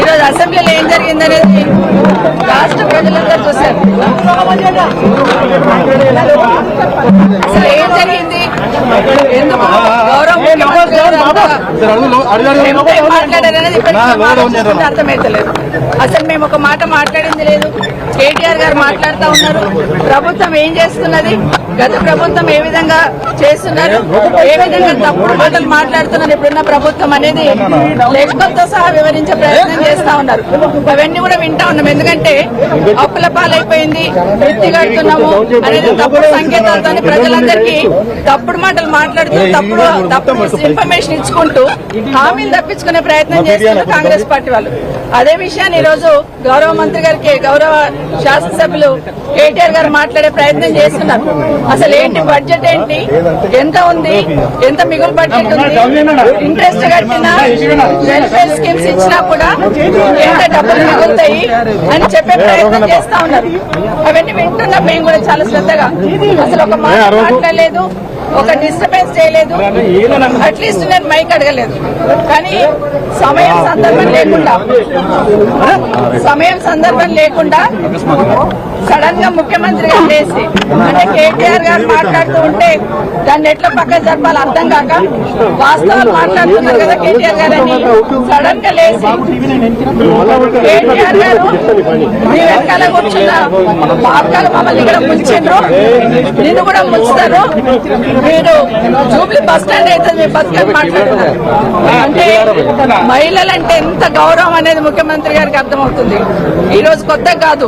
ఈరోజు అసెంబ్లీలో ఏం జరిగిందనేది రాష్ట్ర ప్రజలందరూ చూశారు. అసలు ఏం జరిగింది, ఎందుకు గౌరవ ముఖ్యమంత్రి మాట్లాడారనేది అర్థమైతలేదు. అసలు మేము ఒక మాట మాట్లాడింది లేదు. కేటీఆర్ గారు మాట్లాడుతూ ఉన్నారు. ప్రభుత్వం ఏం చేస్తున్నది, గత ప్రభుత్వం ఏ విధంగా చేస్తున్నారు, ఏ విధంగా తప్పుడు మాటలు మాట్లాడుతున్నారు ఇప్పుడున్న ప్రభుత్వం అనేది లెక్కలతో సహా వివరించే ప్రయత్నం చేస్తా ఉన్నారు. అవన్నీ కూడా వింటా ఉన్నాం. ఎందుకంటే అప్పుల పాలైపోయింది, వృత్తి కడుతున్నాము అనేది తప్పుడు సంకేతాలతో ప్రజలందరికీ తప్పుడు మాటలు మాట్లాడుతూ తప్పుడు ఇన్ఫర్మేషన్ ఇచ్చుకుంటూ హామీలు తప్పించుకునే ప్రయత్నం చేస్తున్నారు కాంగ్రెస్ పార్టీ వాళ్ళు. అదే విషయాన్ని ఈ రోజు గౌరవ మంత్రి గారికి, గౌరవ శాసనసభ్యులు కేటీఆర్ గారు మాట్లాడే ప్రయత్నం చేస్తున్నారు. అసలు ఏంటి బడ్జెట్, ఏంటి, ఎంత ఉంది, ఎంత మిగులు బడ్జెట్ ఉంది, ఇంట్రెస్ట్ కట్టినా వెల్ఫేర్ స్కీమ్స్ ఇచ్చినా కూడా ఎంత డబ్బులు మిగులుతాయి అని చెప్పే ప్రయత్నం చేస్తా ఉన్నారు. అవన్నీ వింటున్నాం మేము కూడా చాలా శ్రద్ధగా. అసలు ఒక మాట మాట్లాడలేదు, ఒక డిస్టర్బెన్స్ చేయలేదు, అట్లీస్ట్ నేను మైక్ అడగలేదు. కానీ సమయం సందర్భం లేకుండా సడన్ గా ముఖ్యమంత్రి గారు లేచి, అంటే కేటీఆర్ గారు మాట్లాడుతూ ఉంటే దాన్ని ఎట్లా పక్కన జరపాలి అర్థం కాక వాస్తవాలు మాట్లాడుతున్నారు కదా కేటీఆర్ గారు అని సడన్ గా లేచి, కేటీఆర్ గారు మీ వెనకాల కూర్చున్న మార్గాలు మమ్మల్ని ఇక్కడ ముంచిండ్రు, నిన్ను కూడా ముంచుతారు, మీరు జూబ్లీ బస్ స్టాండ్ అయితే మీ బతుకని మాట్లాడుతున్నారు. అంటే మహిళలంటే ఎంత గౌరవం అనేది ముఖ్యమంత్రి గారికి అర్థమవుతుంది. ఈ రోజు కొత్త కాదు,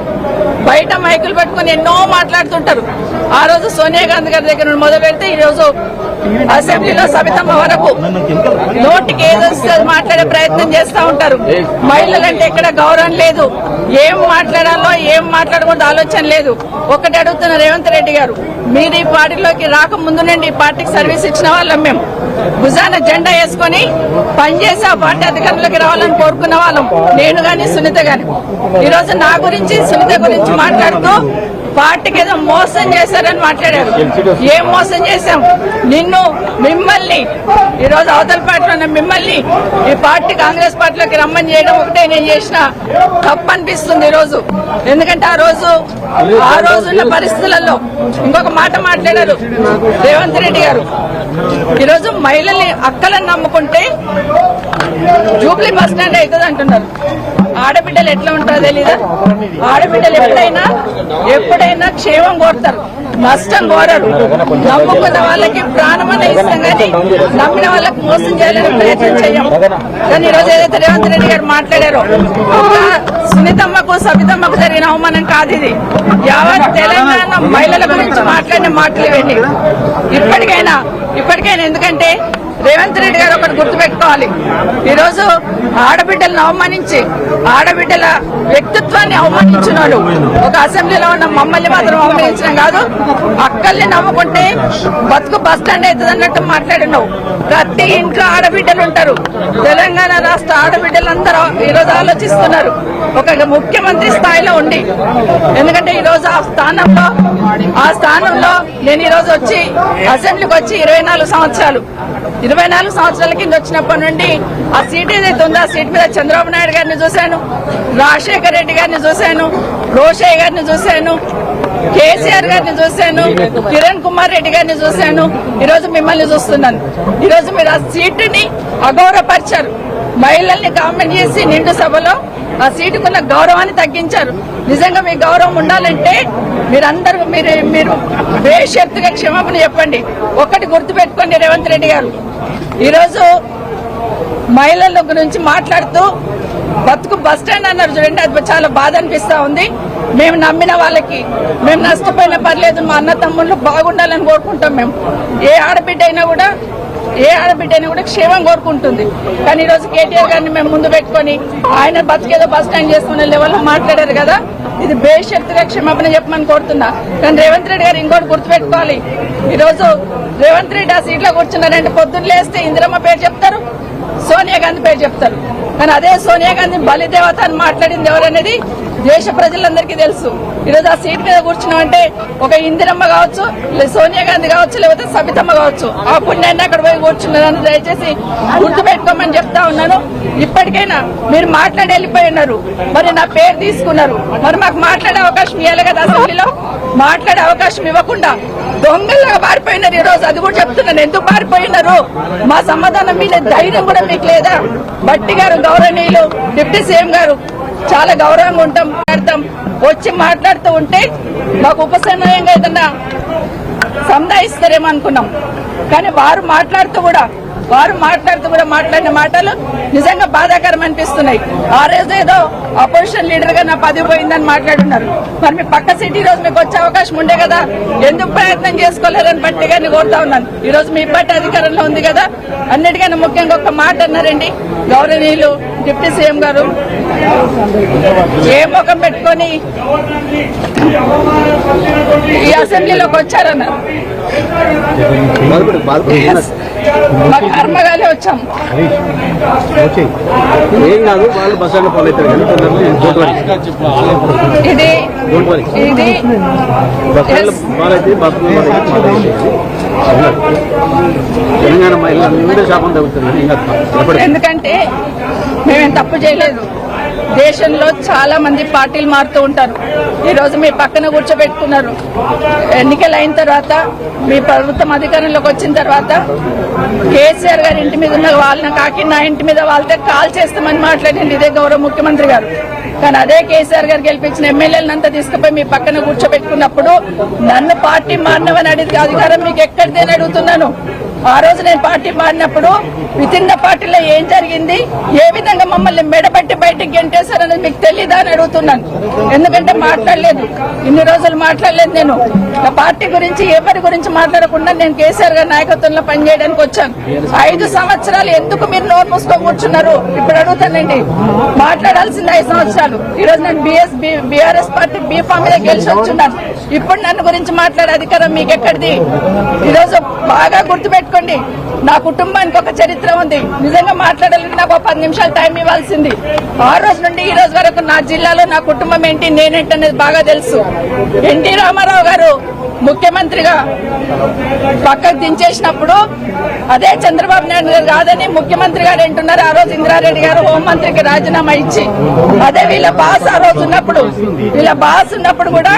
బయట మైకులు పెట్టుకుని ఎన్నో మాట్లాడుతుంటారు. ఆ రోజు సోనియా గాంధీ గారి దగ్గర నుండి మొదలు పెడితే ఈ రోజు అసెంబ్లీలో సబితమ్మ వరకు నోటికి ఏదో మాట్లాడే ప్రయత్నం చేస్తా ఉంటారు. మహిళలంటే ఎక్కడ గౌరవం లేదు, ఏం మాట్లాడాలో ఏం మాట్లాడకూడదు ఆలోచన లేదు. ఒకటి అడుగుతున్న రేవంత్ రెడ్డి గారు, మీరు ఈ పార్టీలోకి రాకముందు నుండి ఈ పార్టీకి సర్వీస్ ఇచ్చిన వాళ్ళం, మేము భుజాన జెండా వేసుకుని పనిచేసి ఆ పార్టీ అధికారంలోకి రావాలని కోరుకున్న వాళ్ళం, నేను గాని సునీత గాని. ఈ రోజు నా గురించి సునీత గురించి మాట్లాడుతూ పార్టీకి ఏదో మోసం చేశారని మాట్లాడారు. ఏం మోసం చేశాం? మిమ్మల్ని ఈ రోజు అవతల పార్టీలో మిమ్మల్ని ఈ పార్టీ కాంగ్రెస్ పార్టీలోకి రమ్మని చేయడం ఒకటే నేను చేసిన తప్పు అనిపిస్తుంది ఈ రోజు. ఎందుకంటే ఆ రోజున్న పరిస్థితులలో ఇంకొక మాట మాట్లాడారు రేవంత్ రెడ్డి గారు. ఈరోజు మహిళల్ని అక్కలను నమ్ముకుంటే జూబ్లీ బస్ స్టాండ్ అవుతుంది అంటున్నారు. ఆడబిడ్డలు ఎట్లా ఉంటారో తెలీదా? ఆడబిడ్డలు ఎప్పుడైనా క్షేమం కోరుతారు, నష్టం కోరరు. నమ్ముకున్న వాళ్ళకి ప్రాణమనే ఇస్తాం కానీ నమ్మిన వాళ్ళకి మోసం చేయాలని ప్రయత్నం చేయం. కానీ ఈరోజు ఏదైతే రేవంత్ రెడ్డి గారు మాట్లాడారో, ఒక సునీతమ్మకు సబితమ్మకు జరిగిన అవమానం కాదు ఇది. యావత్ తెలంగాణ మహిళల గురించి మాట్లాడిన మాటలు ఇవ్వండి. ఇప్పటికైనా ఎందుకంటే రేవంత్ రెడ్డి గారు ఒకటి గుర్తుపెట్టుకోవాలి, ఈరోజు ఆడబిడ్డలను అవమానించి ఆడబిడ్డల వ్యక్తిత్వాన్ని అవమానించిన వాళ్ళు ఒక అసెంబ్లీలో ఉన్న మమ్మల్ని మాత్రం అవమానించడం కాదు, అక్కల్ని నమ్ముకుంటే బతుకు బస్ స్టాండ్ అవుతుంది అన్నట్టు మాట్లాడినావు. ప్రతి ఇంట్లో ఆడబిడ్డలు ఉంటారు. తెలంగాణ రాష్ట్ర ఆడబిడ్డలందరూ ఈరోజు ఆలోచిస్తున్నారు ఒక ముఖ్యమంత్రి స్థాయిలో ఉండి. ఎందుకంటే ఈరోజు ఆ స్థానంలో నేను ఈరోజు వచ్చి అసెంబ్లీకి వచ్చి 24 సంవత్సరాల కింద వచ్చినప్పటి నుండి ఆ సీట్ ఏదైతే ఉందో ఆ సీట్ మీద చంద్రబాబు నాయుడు గారిని చూశాను, రాజశేఖర రెడ్డి గారిని చూశాను, రోషయ్య గారిని చూశాను, కేసీఆర్ గారిని చూశాను, కిరణ్ కుమార్ రెడ్డి గారిని చూశాను. ఈరోజు మిమ్మల్ని చూస్తున్నాను. ఈరోజు మీరు ఆ సీటుని అగౌరవపరిచారు. మహిళల్ని కామెంట్ చేసి నిండు సభలో ఆ సీటుకున్న గౌరవాన్ని తగ్గించారు. నిజంగా మీ గౌరవం ఉండాలంటే మీరు బేషరతుగా క్షమాపణ చెప్పండి. ఒక్కటి గుర్తుపెట్టుకోండి రేవంత్ రెడ్డి గారు, ఈరోజు మహిళల గురించి మాట్లాడుతూ బతుకు బస్ స్టాండ్ అన్నారు చూడండి, అది చాలా బాధ అనిపిస్తా ఉంది. మేము నమ్మిన వాళ్ళకి మేము నష్టపోయినా పర్లేదు, మా అన్న తమ్ముళ్ళు బాగుండాలని కోరుకుంటాం. మేము ఏ ఆడబిడ్డ అయినా కూడా క్షేమం కోరుకుంటుంది. కానీ ఈ రోజు కేటీఆర్ గారిని మేము ముందు పెట్టుకొని ఆయన బతికేదో బస్ స్టాండ్ చేసుకునే లెవెల్లో మాట్లాడారు కదా, ఇది బేషరతుగా క్షమాపణ చెప్పమని కోరుతున్నా. కానీ రేవంత్ రెడ్డి గారు ఇంకోటి గుర్తుపెట్టుకోవాలి, ఈరోజు రేవంత్ రెడ్డి ఆ సీట్లో కూర్చున్నారంటే పొద్దున్న లేస్తే ఇందిరమ్మ పేరు చెప్తారు, సోనియా గాంధీ పేరు చెప్తారు. కానీ అదే సోనియా గాంధీ బలిదేవత అని మాట్లాడింది ఎవరనేది దేశ ప్రజలందరికీ తెలుసు. ఈరోజు ఆ సీట్ మీద కూర్చున్నామంటే ఒక ఇందిరమ్మ కావచ్చు, సోనియా గాంధీ కావచ్చు, లేకపోతే సబితమ్మ కావచ్చు, ఆ పుణ్యాన్ని అక్కడ పోయి కూర్చున్నారని దయచేసి గుర్తుపెట్టుకోమని చెప్తా ఉన్నాను. ఇప్పటికైనా మీరు మాట్లాడి వెళ్ళిపోయి ఉన్నారు, మరి నా పేరు తీసుకున్నారు, మరి మాకు మాట్లాడే అవకాశం ఇవ్వాలి కదా. అసెంబ్లీలో మాట్లాడే అవకాశం ఇవ్వకుండా దొంగల్లాగా పారిపోయినారు. ఈ రోజు అది కూడా చెప్తున్నాను, ఎందుకు పారిపోయినారు, మా సమాధానం మీద ధైర్యం కూడా మీకు లేదా? బట్టి గారు గౌరవనీయులు డిప్యూటీ సీఎం గారు చాలా గౌరవంగా ఉంటాం, వచ్చి మాట్లాడుతూ ఉంటే మాకు ఉపశమనంగా ఏదన్నా సంధాయిస్తారేమో అనుకున్నాం. కానీ వారు మాట్లాడుతూ కూడా మాట్లాడిన మాటలు నిజంగా బాధాకరం అనిపిస్తున్నాయి. ఆ రోజు ఏదో అపోజిషన్ లీడర్ గా నా పదవి పోయిందని మాట్లాడున్నారు. మరి మీ పక్క సీట్ ఈ రోజు మీకు వచ్చే అవకాశం ఉండే కదా, ఎందుకు ప్రయత్నం చేసుకోలేదని బట్టి గారిని కోరుతా ఉన్నాను. ఈ రోజు మీ పార్టీ అధికారంలో ఉంది కదా. అన్నిటికన్నా ముఖ్యంగా ఒక మాట అన్నారండి గౌరవనీయులు డిప్యూటీ సీఎం గారు, ఏ ముఖం పెట్టుకొని ఈ అసెంబ్లీలోకి వచ్చారన్నారు. మా కర్మగానే వచ్చాం. ఇది ఎందుకంటే మేమేం తప్పు చేయలేదు. దేశంలో చాలా మంది పార్టీలు మారుతూ ఉంటారు. ఈ రోజు మీ పక్కన కూర్చోబెట్టుకున్నారు. ఎన్నికలు అయిన తర్వాత మీ ప్రభుత్వం అధికారంలోకి వచ్చిన తర్వాత కేసీఆర్ గారి ఇంటి మీద ఉన్న వాళ్ళని కాకి నా ఇంటి మీద వాళ్ళతో కాల్ చేస్తామని మాట్లాడింది ఇదే గౌరవ ముఖ్యమంత్రి గారు. కానీ అదే కేసీఆర్ గారు గెలిపించిన ఎమ్మెల్యేలంతా తీసుకుపోయి మీ పక్కన కూర్చోబెట్టుకున్నప్పుడు నన్ను పార్టీ మారినవని అడిగి అధికారం మీకు ఎక్కడిదని అడుగుతున్నాను. ఆ రోజు నేను పార్టీ మారినప్పుడు విత్ ఇన్ ద పార్టీలో ఏం జరిగింది, ఏ విధంగా మమ్మల్ని మెడబట్టి బయటకు గెంటేశారనేది మీకు తెలీదా అని అడుగుతున్నాను. ఎందుకంటే మాట్లాడలేదు, ఇన్ని రోజులు మాట్లాడలేదు. నేను పార్టీ గురించి ఎవరి గురించి మాట్లాడకుండా నేను కేసీఆర్ గారి నాయకత్వంలో పనిచేయడానికి వచ్చాను. 5 సంవత్సరాలు ఎందుకు మీరు నోరు మూసుకొని కూర్చున్నారు? ఇప్పుడు అడుగుతానండి, మాట్లాడాల్సింది 5 సంవత్సరాలు. ఈ రోజు నేను బీఆర్ఎస్ పార్టీ బీఫామ్ మీద గెలిచి వచ్చున్నాను. ఇప్పుడు నన్ను గురించి మాట్లాడే అధికారం మీకు ఎక్కడిది? ఈరోజు బాగా గుర్తుపెట్టుకోండి, నా కుటుంబానికి ఒక చరిత్ర ఉంది. నిజంగా మాట్లాడాలంటే నాకు 10 నిమిషాలు టైం ఇవ్వాల్సింది. ఆ రోజు నుండి ఈ రోజు వరకు నా జిల్లాలో నా కుటుంబం ఏంటి, నేనేంటి అనేది బాగా తెలుసు. ఎన్టీ రామారావు గారు ముఖ్యమంత్రిగా పక్కకు దించేసినప్పుడు అదే చంద్రబాబు నాయుడు గారు కాదని ముఖ్యమంత్రి గారు అంటున్నారు. ఆ రోజు ఇంద్రారెడ్డి గారు హోంమంత్రికి రాజీనామా ఇచ్చి, అదే వీళ్ళ బాస్ ఆ రోజు ఉన్నప్పుడు కూడా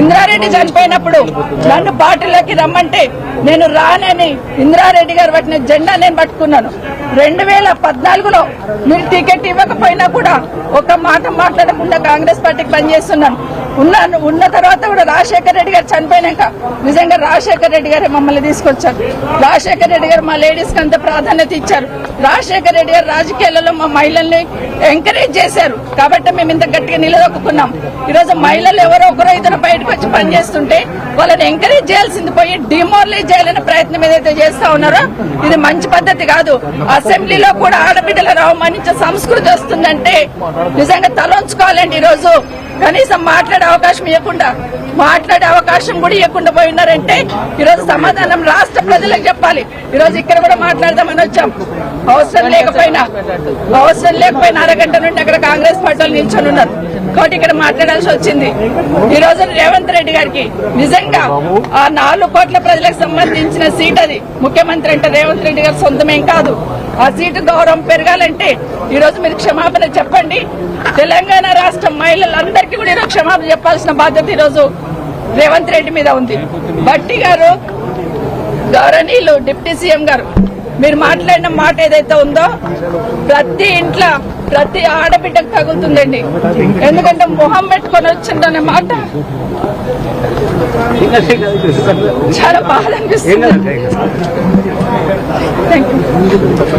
ఇంద్రారెడ్డి చనిపోయినప్పుడు నన్ను పార్టీలోకి రమ్మంటే నేను రానని ఇంద్రారెడ్డి గారు పట్టిన జెండా నేను పట్టుకున్నాను. 2014లో మీరు టికెట్ ఇవ్వకపోయినా కూడా ఒక మాట మాట్లాడకుండా కాంగ్రెస్ పార్టీకి పనిచేస్తున్నాను. ఉన్న తర్వాత కూడా రాజశేఖర రెడ్డి గారు చనిపోయినాక నిజంగా రాజశేఖర రెడ్డి గారే మమ్మల్ని తీసుకొచ్చారు. రాజశేఖర రెడ్డి గారు మా లేడీస్ కి అంత ప్రాధాన్యత ఇచ్చారు. రాజశేఖర రెడ్డి గారు రాజకీయాలలో మా మహిళల్ని ఎంకరేజ్ చేశారు కాబట్టి మేము ఇంత గట్టిగా నిలదొక్కున్నాం. ఈరోజు మహిళలు ఎవరో ఒకరో ఇద్దరు బయటకు వచ్చి పనిచేస్తుంటే వాళ్ళని ఎంకరేజ్ చేయాల్సింది పోయి డిమోరలైజ్ చేయాలనే ప్రయత్నం ఏదైతే చేస్తా ఉన్నారో ఇది మంచి పద్ధతి కాదు. అసెంబ్లీలో కూడా ఆడబిడ్డలను అవమానించే సంస్కృతి వస్తుందంటే నిజంగా తలొంచుకోవాలండి. ఈరోజు కనీసం మాట్లాడే అవకాశం కూడా ఇవ్వకుండా పోయినారంటే ఈరోజు సమాధానం రాష్ట్ర ప్రజలకు చెప్పాలి. ఈరోజు ఇక్కడ కూడా మాట్లాడదామని వచ్చాం. అవసరం లేకపోయినా అరగంట నుండి అక్కడ కాంగ్రెస్ పార్టీలు నిల్చొని ఉన్నారు కాబట్టి ఇక్కడ మాట్లాడాల్సి వచ్చింది. ఈ రోజు రేవంత్ రెడ్డి గారికి నిజంగా ఆ 4 కోట్ల ప్రజలకు సంబంధించిన సీట్ అది. ముఖ్యమంత్రి అంటే రేవంత్ రెడ్డి గారు సొంతమేం కాదు. ఆ సీటు గౌరవం పెరగాలంటే ఈ రోజు మీరు క్షమాపణ చెప్పండి. తెలంగాణ రాష్ట్ర మహిళలందరికీ కూడా ఈరోజు క్షమాపణ చెప్పాల్సిన బాధ్యత ఈరోజు రేవంత్ రెడ్డి మీద ఉంది. బట్టి గారు గౌరవనీయులు డిప్యూటీ సీఎం గారు మీరు మాట్లాడిన మాట ఏదైతే ఉందో ప్రతి ఇంట్లో ప్రతి ఆడబిడ్డకు తగులుతుందండి. ఎందుకంటే మొహం పెట్టుకొని వచ్చిందనే మాట చాలా బాధ అనిపిస్తుంది. Thank you.